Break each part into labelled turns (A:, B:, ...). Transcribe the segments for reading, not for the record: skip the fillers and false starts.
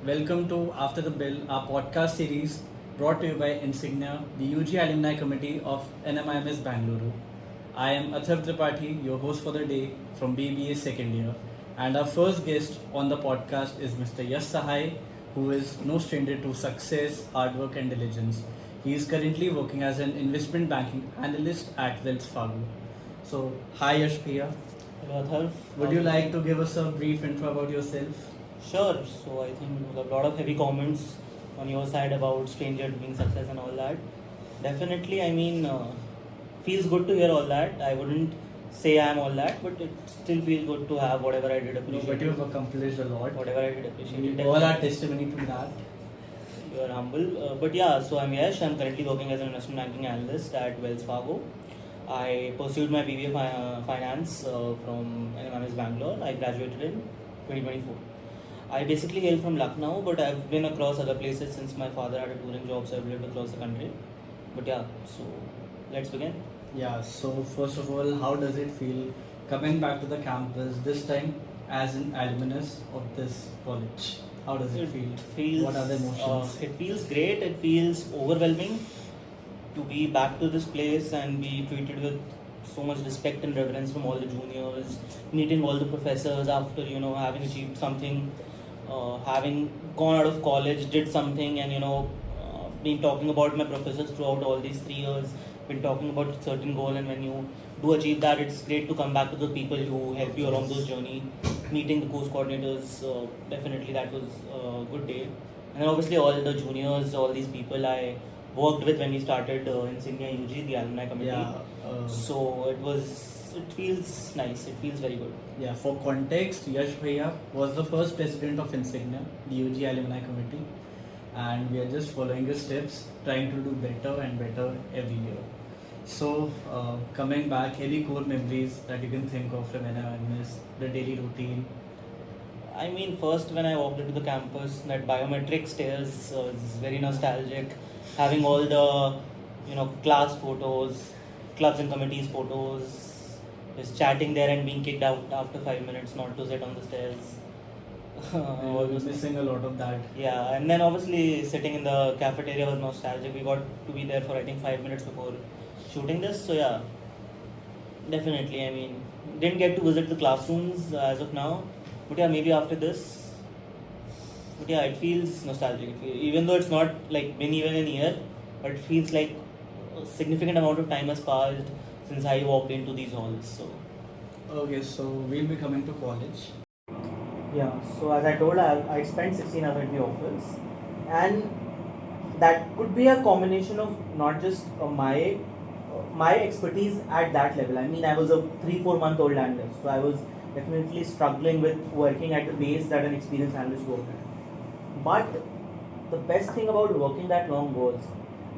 A: Welcome to After the Bill, our podcast series brought to you by Insignia, the UG Alumni Committee of NMIMS Bengaluru. I am Atharv Tripathi, your host for the day from BBA second year, and our first guest on the podcast is Mr. Yash Sahai, who is no stranger to success, hard work, and diligence. He is currently working as an investment banking analyst at Wells Fargo. So, hi Yash Priya.
B: Hello, Atharv.
A: Would you like to give us a brief intro about yourself?
B: Sure. So I think a lot of heavy comments on your side about stranger doing success and all that. Definitely, feels good to hear all that. I wouldn't say I'm all that, but it still feels good to have whatever I did
A: No,
B: appreciate.
A: but you've accomplished a lot.
B: Whatever I did appreciate.
A: We all are testimony to that.
B: You are humble. But yeah, so I'm Yash. I'm currently working as an investment banking analyst at Wells Fargo. I pursued my BBA finance from NMIMS Bangalore. I graduated in 2024. I basically hail from Lucknow, but I've been across other places since my father had a touring job, so I've lived across the country. But yeah, so let's begin.
A: Yeah, so first of all, how does it feel coming back to the campus this time as an alumnus of this college? How does it feel? What are the emotions?
B: It feels great. It feels overwhelming to be back to this place and be treated with so much respect and reverence from all the juniors, meeting all the professors after having achieved something, having gone out of college, did something, and been talking about my professors throughout all these 3 years, been talking about a certain goal, and when you do achieve that, it's great to come back to the people who help you along those journey, meeting the course coordinators. Definitely that was a good day. And then obviously all the juniors, all these people I worked with when we started Insignia UG, the Alumni Committee. So it feels nice. It feels very good.
A: Yeah, for context, Yash Bhaiya was the first president of Insignia, the UG Alumni Committee, and we are just following his steps, trying to do better and better every year. So, coming back, any core memories that you can think of from NMIMS, the daily routine?
B: First when I walked into the campus, that biometric stairs is very nostalgic. Having all the, class photos, clubs and committees photos, just chatting there and being kicked out after 5 minutes not to sit on the stairs.
A: I was missing a lot of that.
B: Yeah, and then obviously sitting in the cafeteria was nostalgic. We got to be there for I think 5 minutes before shooting this. So yeah, definitely. Didn't get to visit the classrooms as of now, but yeah, maybe after this. But yeah, it feels nostalgic. Even though it's not like been even a year, but it feels like a significant amount of time has passed since I walked into these halls. So
A: Okay, so we'll be coming to college.
B: yeah, so as I told, I spent 16 hours at the office, and that could be a combination of not just my expertise at that level. I was a 3-4 month old analyst, so I was definitely struggling with working at the base that an experienced analyst worked at. But the best thing about working that long was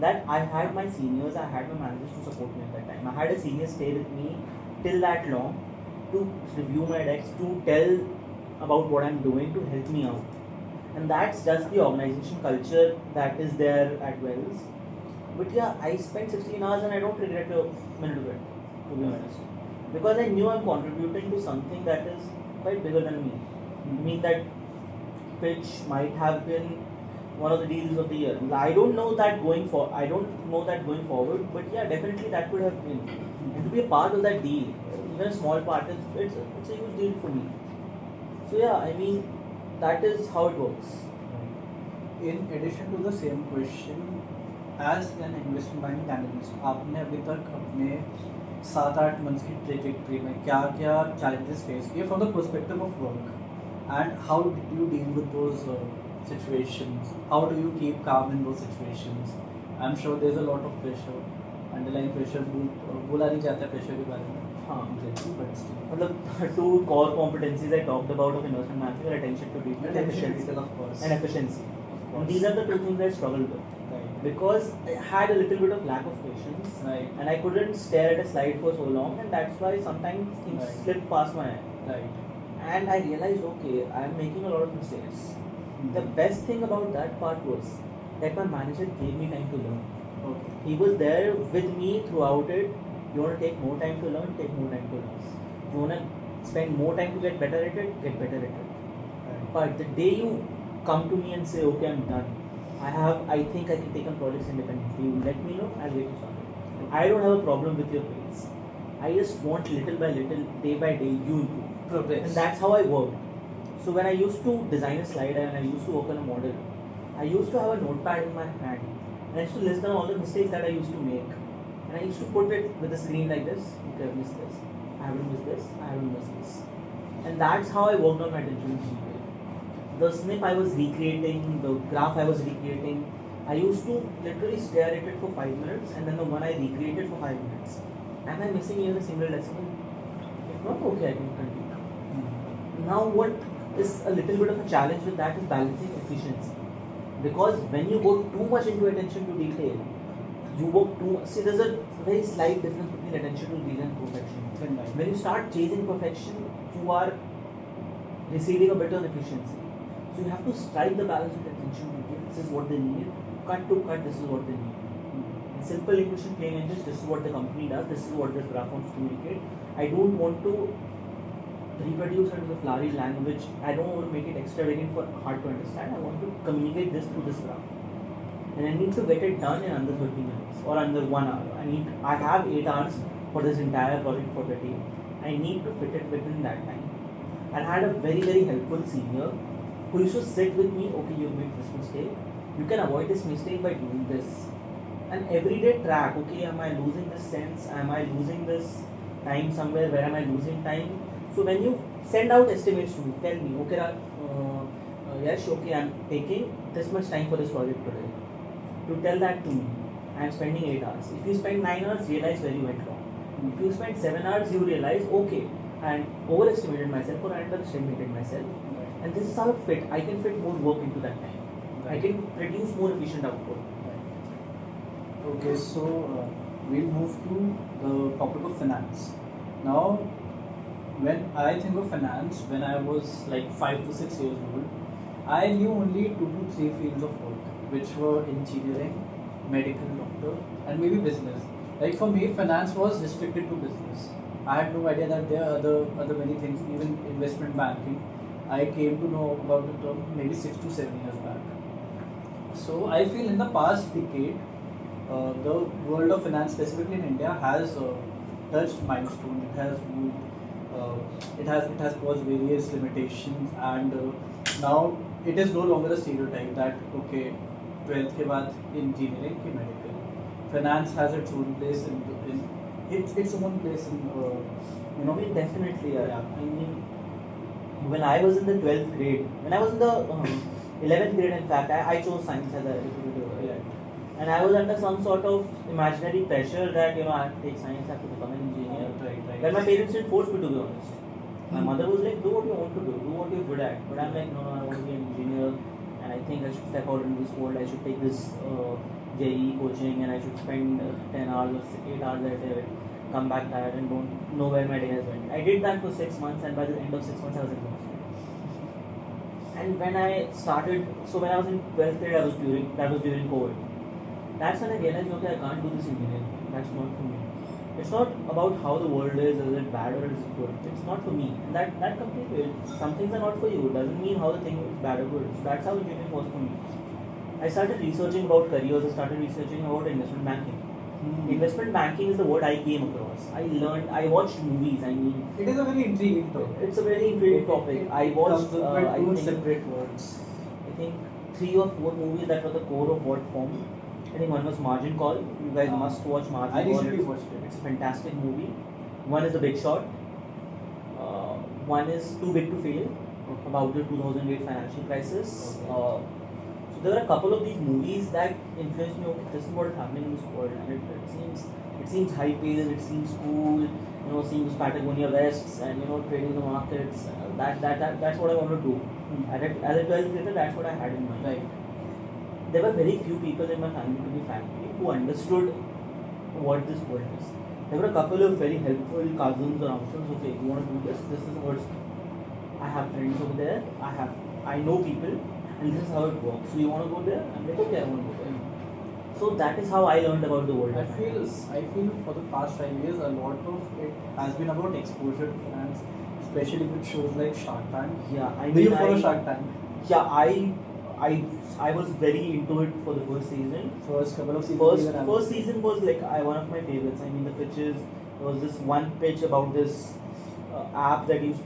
B: that I had my seniors, I had my managers to support me at that time. I had a senior stay with me till that long to review my decks, to tell about what I'm doing, to help me out. And that's just the organization culture that is there at Wells. But yeah, I spent 16 hours and I don't regret a minute of it, to be honest. Because I knew I'm contributing to something that is quite bigger than me. That pitch might have been one of the deals of the year. I don't know that going forward, but yeah, definitely that could have been. And to be a part of that deal, even a small part, it's a huge deal for me. So yeah, that is how it works.
C: In addition to the same question, as an investment banking analyst, आपने अभी तक अपने 7-8 months की trajectory में क्या क्या challenges face किए from the perspective of work, and how did you deal with those situations? How do you keep calm in those situations? I'm sure there's a lot of pressure, underlying pressure. बोला नहीं जाता pressure के बारे में.
B: But still. Two core competencies I talked about of investment management are attention to detail and efficiency. And these are the two things I struggled with.
C: Right.
B: Because I had a little bit of lack of patience,
C: Right.
B: and I couldn't stare at a slide for so long, and that's why sometimes things
C: Right.
B: slip past my eye.
C: Right.
B: And I realized, okay, I'm making a lot of mistakes. The best thing about that part was that my manager gave me time to learn.
C: Okay.
B: He was there with me throughout it. You want to take more time to learn, take more time to learn. You want to spend more time to get better at it, get better at it.
C: Right.
B: But the day you come to me and say, okay, I'm done. I think I can take on projects independently. You let me know, I'll get you started. I don't have a problem with your pace. I just want little by little, day by day, you improve.
C: Progress.
B: And that's how I work. So when I used to design a slide and I used to work on a model, I used to have a notepad in my hand. And I used to list down all the mistakes that I used to make. And I used to put it with the screen like this. Okay, I've missed this. I haven't missed this. I haven't missed this. And that's how I worked on my attention to detail. The snip I was recreating, the graph I was recreating, I used to literally stare at it for 5 minutes, and then the one I recreated for 5 minutes. Am I missing even a single decimal? If not, okay, I can continue. Now what is a little bit of a challenge with that is balancing efficiency. Because when you go too much into attention to detail, you work too much. See, there's a very slight difference between attention to detail and perfection. When you start chasing perfection, you are receding a bit on efficiency. So you have to strike the balance with attention to detail. This is what they need. Cut to cut, this is what they need. In simple English and plain English, this is what the company does. This is what this graph wants to communicate. I don't want to reproduce it in the flowery language. I don't want to make it extravagant for hard to understand. I want to communicate this through this graph. And I need to get it done in under 30 minutes or under 1 hour. I have 8 hours for this entire project for the day. I need to fit it within that time. And I had a very, very helpful senior who used to sit with me, okay, you made this mistake. You can avoid this mistake by doing this. And everyday track, okay, am I losing this sense? Am I losing this time somewhere? Where am I losing time? So when you send out estimates to me, tell me, okay, Yash, okay, I'm taking this much time for this project today. You tell that to me. I'm spending 8 hours. If you spend 9 hours, realize where you went wrong. If you spend 7 hours, you realize, okay, I overestimated myself or I underestimated myself. And this is how it fit. I can fit more work into that time. I can produce more efficient output.
C: Okay, so we'll move to the topic of finance. Now, when I think of finance, when I was like 5 to 6 years old, I knew only 2 to 3 fields of work, which were engineering, medical, doctor, and maybe business. Like for me, finance was restricted to business. I had no idea that there are other many things, even investment banking. I came to know about the term maybe 6 to 7 years back. So I feel in the past decade, the world of finance, specifically in India, has touched milestones. It has moved. It has caused various limitations, and now it is no longer a stereotype that okay, 12th के बाद engineering की medical. Finance has its own place in its own place in
B: I mean, definitely, yeah. I mean, when I was in the 12th grade, when I was in the 11th grade, in fact, I chose science as a and I was under some sort of imaginary pressure that I have to take science, I have to become an engineer.
C: Right.
B: But my parents didn't force me, to be honest. My mother was like, do what you want to do what you're good at. But I'm like, no, I want to be an engineer, and I think I should step out into this world. I should take this JEE coaching, and I should spend 10 hours or 8 hours at it, come back tired, and don't know where my day has went. I did that for 6 months, and by the end of 6 months, I was exhausted. And when I started, so when I was in 12th grade, that was during COVID. That's when I realized, okay, I can't do this engineering. That's not for me. It's not about how the world is it bad or is it good. It's not for me. And that completely, some things are not for you. It doesn't mean how the thing is bad or good. So that's how engineering was for me. I started researching about careers. I started researching about investment banking. Investment banking is the word I came across. I watched movies. I mean,
C: it is a very intriguing topic.
B: It's a very intriguing topic. I watched
C: two separate words.
B: I think 3 or 4 movies that were the core of what formed. I think one was Margin Call. You guys must watch Margin Call.
C: I recently watched it.
B: It's a fantastic movie. One is The Big Short. One is Too Big to Fail, about the 2008 financial crisis. So there were a couple of these movies that influenced me. Okay, this is what is happening in this world, and it seems high paced. It seems cool. Seeing those Patagonia vests and trading the markets. That's what I want to do. As a 12th grader, that's what I had in mind.
C: Right.
B: There were very few people in my family, to be frankly, who understood what this world is. There were a couple of very helpful cousins or uncles. Okay, you want to do this? This is what I have friends over there. I know people, and this is how it works. So you want to go there? I'm like, okay, I want to go there. So that is how I learned about the world.
C: I feel for the past 5 years, a lot of it has been about exposure to finance, especially with shows like Shark Tank.
B: Yeah,
C: Do you follow Shark Tank?
B: Yeah, I I was very into it for the first season.
C: First couple of seasons.
B: First season was like one of my favorites. I mean, the pitches. There was this one pitch about this app that used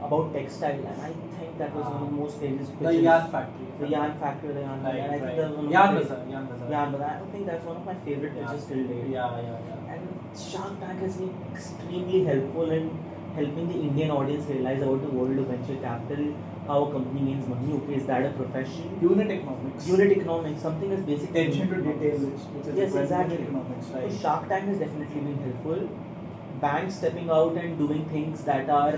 B: about textile, and I think that was one of the most famous pitches.
C: The yarn factory.
B: The yarn factory. The yarn.
C: Right,
B: and I think
C: right.
B: that was one of
C: Yarn
B: my
C: bazaar. Yarn bazaar.
B: yarn bazaar. I think that's one of my favorite pitches till date.
C: Yeah.
B: And Shark Tank has been extremely helpful in helping the Indian audience realize about the world of venture capital, how a company gains money. Okay, is that a profession?
C: Unit economics.
B: Unit economics, something as basic.
C: Attention to detail, which is
B: Yes,
C: required in
B: exactly.
C: unit economics, right?
B: So Shark Tank has definitely been helpful. Banks stepping out and doing things that are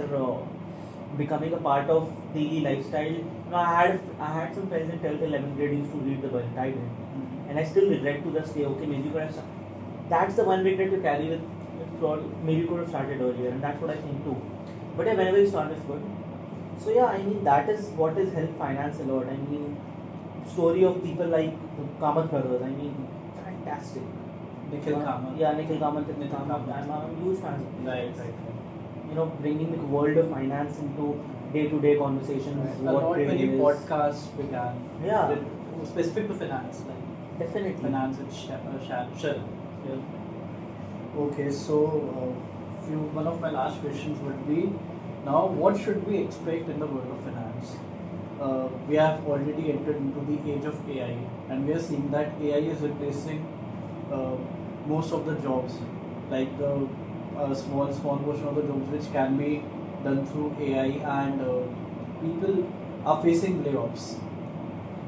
B: becoming a part of daily lifestyle. You know, I had some friends in 12th, 11th grade used to read the budget. I didn't, and I still regret to this day. Okay, maybe you could have. That's the one regret you carry with maybe you could have started earlier, and that's what I think too. But yeah, whenever you start is good. So yeah, I mean that is what has helped finance a lot. I mean, story of people like the Kamath brothers. I mean, fantastic.
C: Nikhil Kamath.
B: Yeah, Nikhil Kamath and Nikhil Kamath. I'm a huge fan of him.
C: Right.
B: You know, bringing the world of finance into day-to-day conversations.
C: A lot many podcasts began.
B: Yeah.
C: With, specific to finance, like
B: Definitely.
C: finance with Shell.
B: Yeah.
C: Okay, so one of my last questions would be, now what should we expect in the world of finance? We have already entered into the age of AI, and we are seeing that AI is replacing most of the jobs, like the small portion of the jobs which can be done through AI, and people are facing layoffs.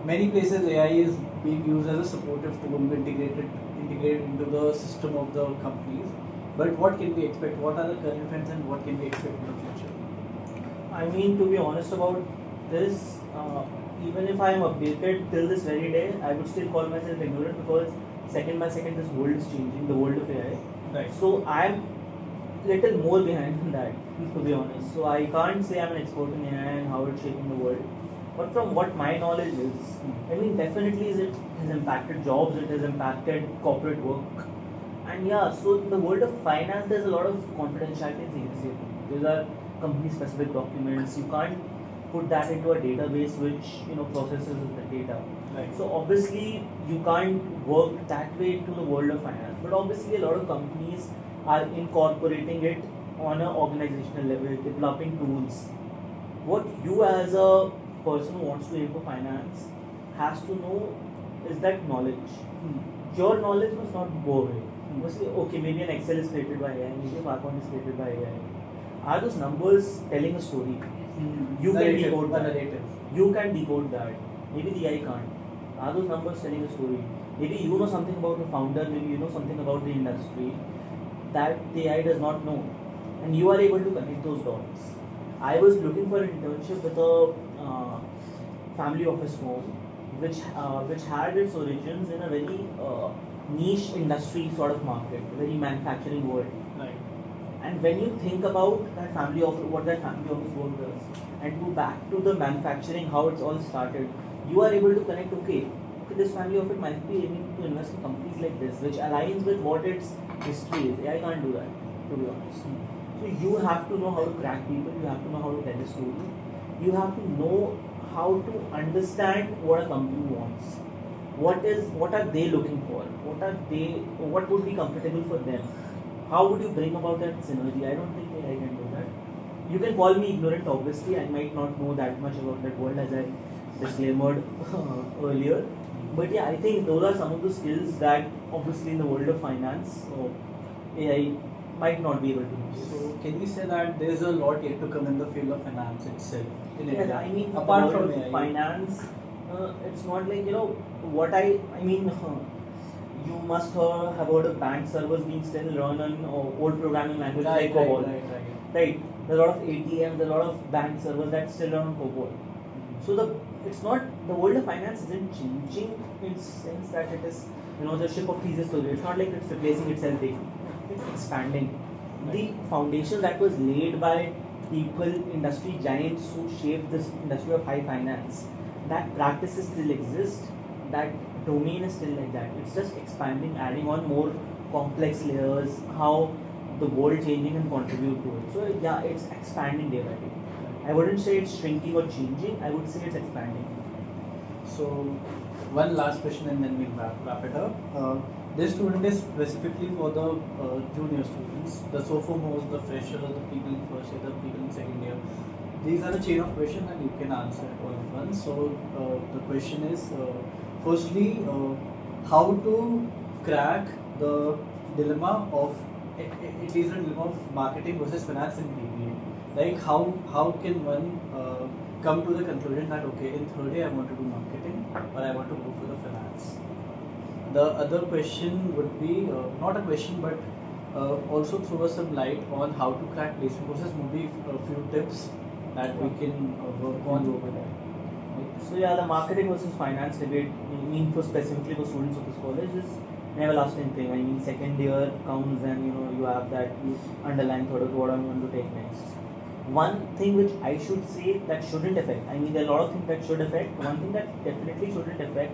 C: Many places AI is being used as a supportive tool, integrated into the system of the companies. But what can we expect? What are the current trends and what can we expect in the future?
B: I mean, to be honest about this, even if I am updated till this very day, I would still call myself ignorant because second by second this world is changing, the world of AI.
C: Right.
B: So I am little more behind than that, to be honest. So I can't say I'm an expert in AI and how it's shaping the world. But from what my knowledge is, I mean, definitely it has impacted jobs, it has impacted corporate work. And yeah, so in the world of finance, there's a lot of confidentiality and secrecy. These are company-specific documents. You can't put that into a database which processes the data.
C: Right.
B: So obviously, you can't work that way into the world of finance. But obviously, a lot of companies are incorporating it on an organizational level, developing tools. What you as a person who wants to aim for finance has to know is that knowledge. Your knowledge must not go away. You must say, okay, maybe an Excel is created by AI, maybe a PowerPoint is created by AI. Are those numbers telling a story? You can decode that.
C: Narrative.
B: You can decode that. Maybe the AI can't. Are those numbers telling a story? Maybe you know something about the founder, maybe you know something about the industry that the AI does not know. And you are able to connect those dots. I was looking for an internship with a family office firm which had its origins in a very niche industry sort of market, very manufacturing world.
C: Right.
B: And when you think about that family office, what that family office work does, and go back to the manufacturing, how it's all started, you are able to connect. Okay, this family office might be aiming to invest in companies like this, which aligns with what its history is. AI can't do that, to be honest. So you have to know how to crack people. You have to know how to tell a story. You have to know how to understand what a company wants. What are they looking for? What would be comfortable for them? How would you bring about that synergy? I don't think I can do that. You can call me ignorant, obviously. I might not know that much about that world as I disclaimed earlier. But yeah, I think those are some of the skills that obviously in the world of finance, AI might not be able to do.
C: So can we say that there is a lot yet to come in the field of finance itself in India?
B: Yeah, I mean,
C: apart
B: the world
C: from
B: of
C: AI,
B: finance, it's not like what I mean. You must have heard of bank servers being still run on old programming languages like COBOL. Right. There are a lot of ATMs, there are a lot of bank servers that still run on COBOL. So the world of finance isn't changing in the sense that it is the ship of Theseus story. It's not like it's replacing itself daily. It's expanding. The foundation that was laid by people, industry giants who shaped this industry of high finance, that practices still exist. That domain is still like that. It's just expanding, adding on more complex layers, how the world changing and contribute to it. So yeah, it's expanding day by day. I wouldn't say it's shrinking or changing. I would say it's expanding.
C: So one last question and then we'll wrap it up. This student is specifically for the junior students, the sophomores, the freshers, the people in first year, the people in second year. These are a chain of questions and you can answer it all at once. So the question is, firstly, how to crack the dilemma of it is a dilemma of marketing versus finance in BBA. Like how can one come to the conclusion that okay, in third year I want to do marketing or I want to go for the finance. The other question would be not a question but also throw us some light on how to crack placement process. Maybe a few tips that we can work on over there.
B: So yeah, the marketing versus finance debate, I mean for specifically for students of this college, is never lasting thing. I mean second year comes and you have that you underline third of what I'm going to take next. One thing which I should say that shouldn't affect, I mean there are a lot of things that should affect. One thing that definitely shouldn't affect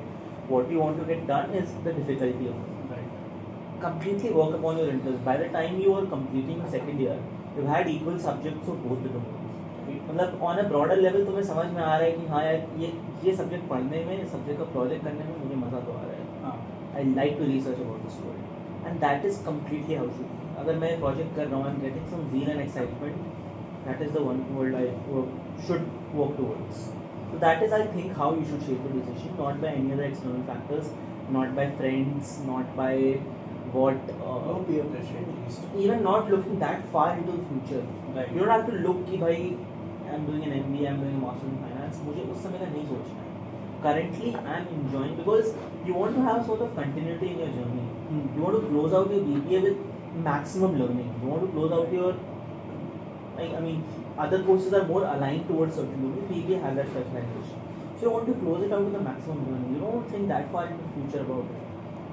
B: what you want to get done is the difficulty of it.
C: Right.
B: Completely work upon your interest. By the time you are completing your second year, you've had equal subjects of both the domains. मतलब on a broader level तुम्हें समझ में आ रहा है कि हाँ यार ये सब्जेक्ट पढ़ने में, सब्जेक्ट का प्रोजेक्ट करने में मुझे मज़ा तो आ रहा है. I like to research about this world, and that is completely how it should be. अगर मैं प्रोजेक्ट कर रहा हूँ, I'm getting some zeal and excitement. That is the one world I should work towards. So that is, I think, how you should shape your decision, not by any other external factors, not by friends, not by what.
C: No peer pressure at least.
B: Even not looking that far into the future.
C: Right.
B: You don't have to look कि भाई I'm doing an MBA, I'm doing a master's in finance. मुझे उस समय का नहीं सोचना है. Currently, I'm enjoying because you want to have sort of continuity in your journey. You want to close out your BBA with maximum learning. You want to close out your, I mean, other courses are more aligned towards certain domain. BBA has that specialization. So you want to close it out with the maximum learning. You don't think that far into the future about it.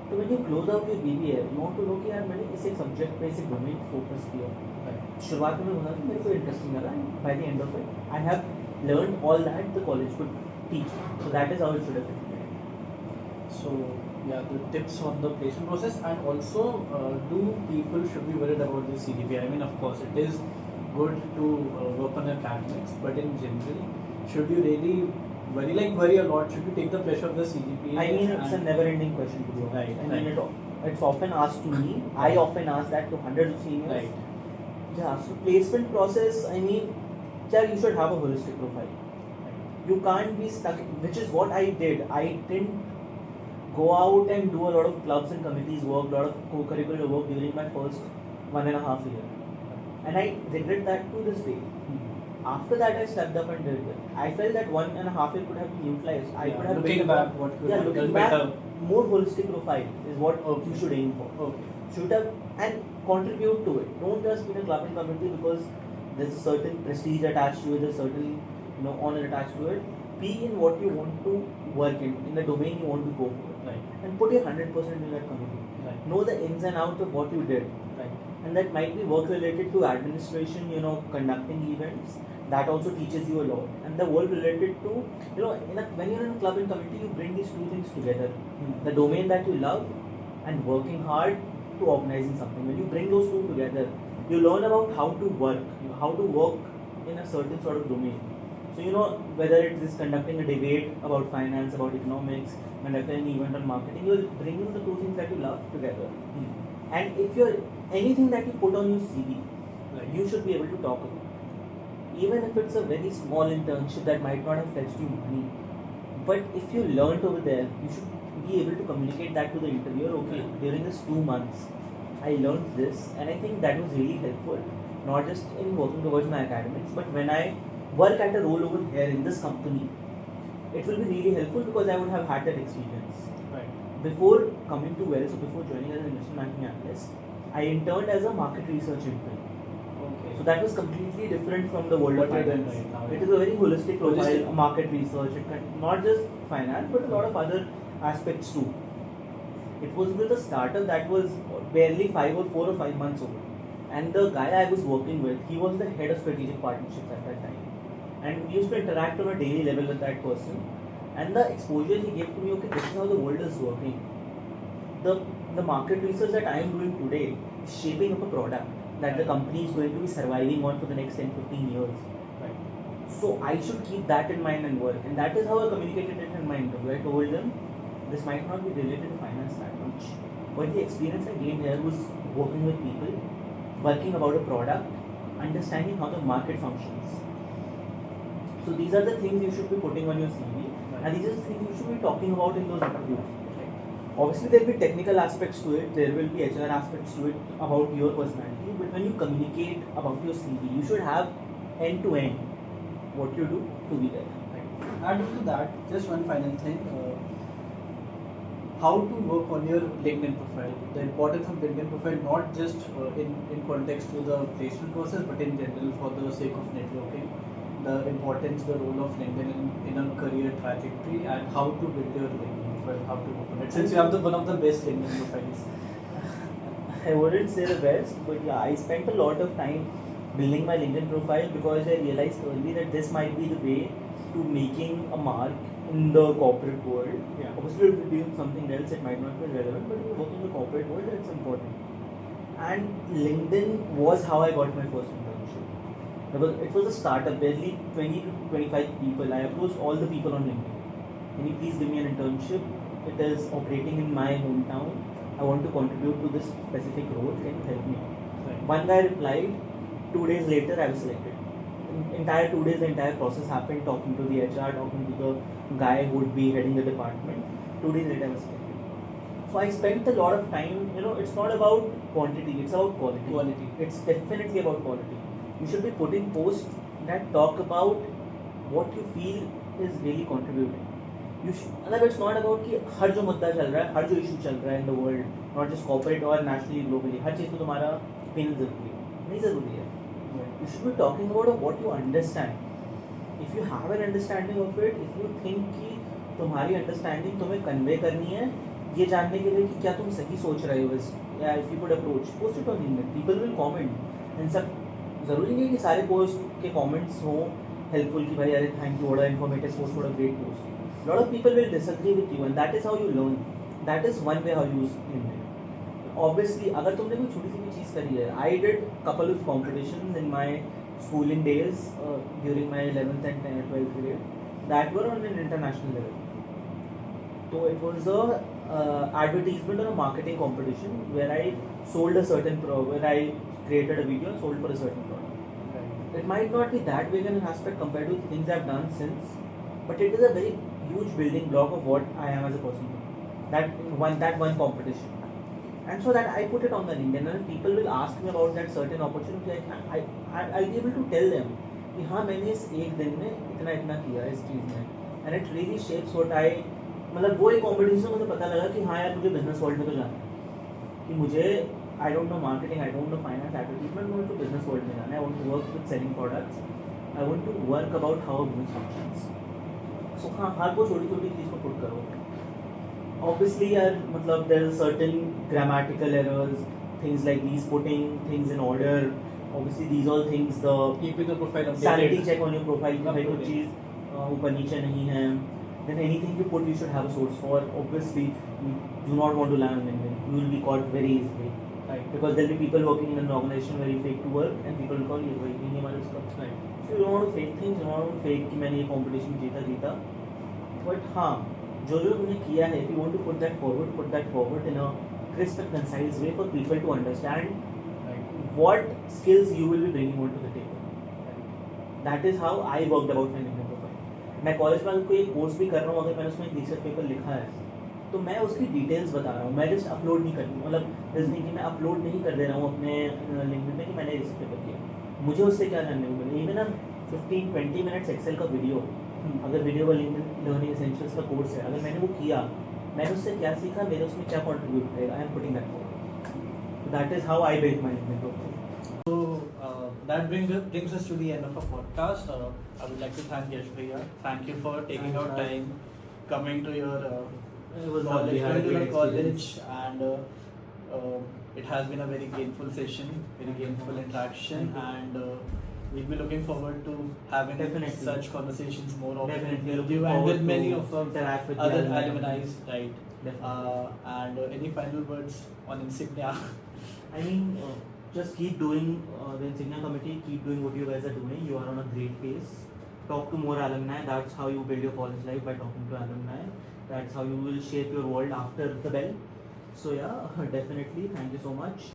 B: So when you close out your BBA, you want to know कि यार मैंने इस एक subject पे, इस एक domain focus किया. शुरुआत में होना था मेरे को इंटरेस्टिंग लगा. By the end of it, I have learned all that the college could teach. So that is how it should have been.
C: So yeah, the tips on the placement process, and also do people should be worried about the CGPA? I mean, of course, it is good to work on academics, but in general, should you really worry a lot? Should you take the pressure of the CGPA?
B: I mean, it's a never-ending question to be honest.
C: Right,
B: I mean, it's often asked to me. I often ask that to hundreds of seniors.
C: Right.
B: Yeah. So placement process. I mean, yeah, you should have a holistic profile. You can't be stuck, which is what I did. I didn't go out and do a lot of clubs and committees work, a lot of co-curricular work during my first 1.5 years. And I regret that to this day. After that, I stepped up and did it. I felt that 1.5 years could have been utilized. I could have
C: looking back, what could have
B: looking
C: done
B: back,
C: better.
B: more holistic profile is what you should aim for.
C: Okay.
B: Should have and contribute to it. Don't just be in a club and committee because there's a certain prestige attached to it, there's a certain honor attached to it. Be in what you want to work in the domain you want to go for.
C: Right.
B: And put your 100% in that committee.
C: Right.
B: Know the ins and outs of what you did.
C: Right.
B: And that might be work related to administration, conducting events. That also teaches you a lot. And the work related to, when you're in a club and committee, you bring these two things together. The domain that you love and working hard to organizing something. When you bring those two together, you learn about how to work in a certain sort of domain. So, whether it is conducting a debate about finance, about economics, conducting an event on marketing, you're bringing the two things that you love together. And if you're anything that you put on your CV, you should be able to talk about it. Even if it's a very small internship that might not have fetched you money, but if you learned over there, you should be able to communicate that to the interviewer. Okay, during this 2 months, I learned this, and I think that was really helpful, not just in working towards my academics, but when I work at a role over here in this company, it will be really helpful because I would have had that experience.
C: Right.
B: Before coming to Wells, so before joining as an investment banking analyst, I interned as a market research intern.
C: Okay.
B: So that was completely different from the world
C: What
B: of
C: you're doing
B: finance.
C: right now.
B: It is a very holistic profile,
C: Holistic.
B: market research. It not just finance, but a lot of other aspects too. It was with a startup that was barely 4 or 5 months old. And the guy I was working with, he was the head of strategic partnerships at that time. And we used to interact on a daily level with that person. And the exposure he gave to me, okay, this is how the world is working. The market research that I am doing today is shaping up a product that the company is going to be surviving on for the next 10-15 years.
C: Right.
B: So I should keep that in mind and work. And that is how I communicated it in my interview. I told them this might not be related to finance that much, but the experience I gained here was working with people, working about a product, understanding how the market functions. So these are the things you should be putting on your CV, and these are the things you should be talking about in those interviews. Obviously, there will be technical aspects to it, there will be HR aspects to it about your personality, but when you communicate about your CV, you should have end to end what you do to be there.
C: Adding to that, just one final thing. How to work on your LinkedIn profile. The importance of LinkedIn profile, not just in context to the placement process, but in general for the sake of networking. The importance, the role of LinkedIn in a career trajectory, and how to build your LinkedIn profile, how to work on it. Since you have one of the best LinkedIn profiles.
B: I wouldn't say the best, but yeah, I spent a lot of time building my LinkedIn profile because I realized early that this might be the way to making a mark in the corporate world.
C: Yeah.
B: Obviously, if you're doing something else, it might not be relevant, but if you work in the corporate world, it's important. And LinkedIn was how I got my first internship. Because it was a startup, barely 20 to 25 people. I approached all the people on LinkedIn. Can you please give me an internship? It is operating in my hometown. I want to contribute to this specific role. Can you help me?
C: Right.
B: One guy replied. 2 days later, I was selected. Entire 2 days, the entire process happened. Talking to the HR, talking to the guy who would be heading the department. 2 days later, I was selected. So I spent a lot of time. It's not about quantity; it's about quality. It's definitely about quality. You should be putting posts that talk about what you feel is really contributing. मतलब it's not about कि हर जो मुद्दा चल रहा है, हर जो issue चल रहा है in the world, not just corporate or nationally, globally, हर चीज़ को तुम्हारा opinion ज़रूरी है, नहीं ज़रूरी है. You should be talking about what you understand. If you have an understanding of it, if you think कि तुम्हारी understanding तुम्हें convey करनी है, ये जानने के लिए कि क्या तुम सही सोच रहे हो इस, या if you could approach, post it on LinkedIn. People will comment. And सब ज़रूरी नहीं है कि सारे post के comments हों helpful कि भाई अरे thank you, what a informative post, what a great post. A lot of people will disagree with you, and that is how you learn. That is one way how you use LinkedIn. Obviously, अगर तुमने कोई छोटी सी भी चीज़ करी है, I did couple of competitions in my schooling days during my 11th and 12th grade that were on an international level. So it was a advertisement or a marketing competition where I sold a certain where I created a video and sold for a certain product. Right. It might not be that big an aspect compared to things I've done since, but it is a very huge building block of what I am as a person. That one competition. And so that I put it on the LinkedIn, and people will ask me about that certain opportunity. I'll be able to tell them कि हाँ मैंने इस एक दिन में इतना इतना किया इस चीज़ में, and it really shapes what I, मतलब वो एक competition मुझे पता लगा कि हाँ यार मुझे business world में तो जाना है, कि मुझे I don't know marketing, I don't know finance, advertisement, मुझे तो business world में जाना है. I want to work with selling products. I want to work about how a business functions. So हाँ हर वो छोटी छोटी चीज़ को put करो. Obviously यार मतलब there are certain grammatical errors, things like these, putting things in order. Obviously these all things, the
C: keeping the profile updated,
B: sanity check on your profile कि भाई कुछ चीज़ ऊपर नीचे नहीं है. Then anything you put, you should have a source for. Obviously you do not want to land on LinkedIn. You will be caught very easily. Right. Because there will be people working in an organization where you fake to work, and people will call you भाई नहीं हमारे उसका. Right. So you don't want to fake things. You don't want to fake कि मैंने ये competition जीता. But हाँ जो तुमने किया है, if you want to put that forward in a crisp and concise way for people to understand what skills you will be bringing onto the table. That is how I worked about my LinkedIn profile. मैं college में कोई course भी कर रहा हूँ, अगर मैंने उसमें एक रिसर्च पेपर लिखा है तो मैं उसकी डिटेल्स बता रहा हूँ, मैं जस्ट अपलोड नहीं कर रही हूँ. मतलब जैसे नहीं कि मैं अपलोड नहीं कर दे रहा हूँ अपने लिंक्डइन में कि मैंने रिसर्च पेपर किया. मुझे उससे क्या जानने को मिले, इवन 15-20 मिनट्स एक्सेल का वीडियो, अगर वीडियो लिंक्डइन लर्निंग एसेंशियल्स का कोर्स है, अगर मैंने वो किया, मैंने उससे क्या सीखा, मेरे उसमें क्या कंट्रीब्यूट करेगा, I am putting that forward. That is how I build my LinkedIn profile.
C: So that brings us to the end of our podcast. I would like to thank Yash Bhaiya. Thank you for taking out time, coming to your
B: It was lovely, had a great
C: college, and it has been a very gainful session, very gainful interaction, and we'll be looking forward to having
B: Definitely.
C: such conversations more often
B: Definitely.
C: with you and with many of our
B: interact with
C: other
B: the
C: alumni, right?
B: Definitely.
C: And any final words on Insignia?
B: I mean, just keep doing the Insignia committee, keep doing what you guys are doing. You are on a great pace. talk to more alumni. That's how you build your college life, by talking to alumni. That's how you will shape your world after the bell. So yeah, definitely. Thank you so much.